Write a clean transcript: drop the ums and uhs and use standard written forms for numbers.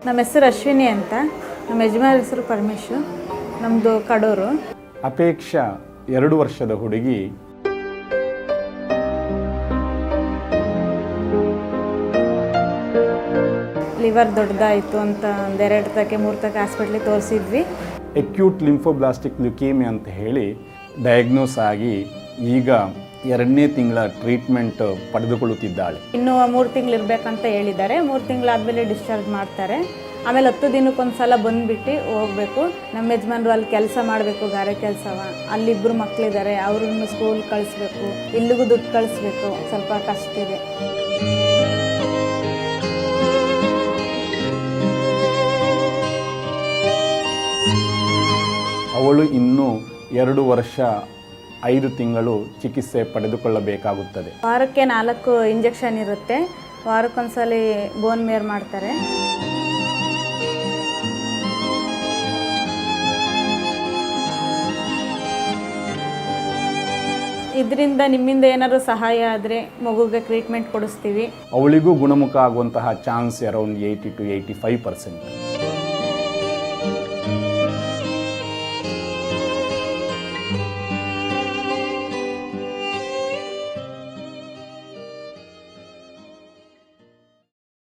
ನಮ್ಮ ಹೆಸರು ಅಶ್ವಿನಿ ಅಂತ, ನಮ್ಮ ಯಜಮಾನ ಹೆಸರು ಪರಮೇಶು, ನಮ್ಮದು ಕಡೂರು. ಅಪೇಕ್ಷಾ 2 ವರ್ಷದ ಹುಡುಗಿ ಲಿವರ್ ದೊಡ್ಡದಾಯಿತು ಅಂತ 2 ತಕ್ಕೆ 3 ತಕ್ಕೆ ಹಾಸ್ಪಿಟ್ಲಿಗೆ ತೋರಿಸಿದ್ವಿ. ಅಕ್ಯೂಟ್ ಲಿಂಫೋಬ್ಲಾಸ್ಟಿಕ್ ಲ್ಯುಕೇಮಿಯಾ ಅಂತ ಹೇಳಿ ಡಯಾಗ್ನೋಸ್ ಆಗಿ ಈಗ 2ನೇ ತಿಂಗಳ ಟ್ರೀಟ್ಮೆಂಟ್ ಪಡೆದುಕೊಳ್ಳುತ್ತಿದ್ದಾಳೆ. ಇನ್ನೂ 3 ತಿಂಗಳು ಇರಬೇಕಂತ ಹೇಳಿದ್ದಾರೆ. 3 ತಿಂಗಳಾದಮೇಲೆ ಡಿಸ್ಚಾರ್ಜ್ ಮಾಡ್ತಾರೆ. ಆಮೇಲೆ 10 ದಿನಕ್ಕೊಂದು ಸಲ ಬಂದುಬಿಟ್ಟು ಹೋಗಬೇಕು. ನಮ್ಮ ಯಜಮಾನರು ಅಲ್ಲಿ ಕೆಲಸ ಮಾಡಬೇಕು, ಗಾರೆ ಕೆಲಸವ. ಅಲ್ಲಿಬ್ಬರು ಮಕ್ಕಳಿದ್ದಾರೆ, ಅವ್ರನ್ನ ಸ್ಕೂಲ್ ಕಳಿಸ್ಬೇಕು, ಇಲ್ಲಿಗೂ ದುಡ್ಡು ಕಳಿಸ್ಬೇಕು. ಸ್ವಲ್ಪ ಕಷ್ಟ ಇದೆ. ಅವಳು ಇನ್ನೂ 2 ವರ್ಷ 5 ತಿಂಗಳು ಚಿಕಿತ್ಸೆ ಪಡೆದುಕೊಳ್ಳಬೇಕಾಗುತ್ತದೆ. ವಾರಕ್ಕೆ 4 ಇಂಜೆಕ್ಷನ್ ಇರುತ್ತೆ. ವಾರಕ್ಕೊಂದ್ಸಲಿ ಬೋನ್ ಮೇರ್ ಮಾಡ್ತಾರೆ. ಇದರಿಂದ ನಿಮ್ಮಿಂದ ಏನಾದರೂ ಸಹಾಯ ಆದರೆ ಮಗುಗೆ ಟ್ರೀಟ್ಮೆಂಟ್ ಕೊಡಿಸ್ತೀವಿ. ಅವಳಿಗೂ ಗುಣಮುಖ ಆಗುವಂತಹ ಚಾನ್ಸ್ ಅರೌಂಡ್ 80 to 85%.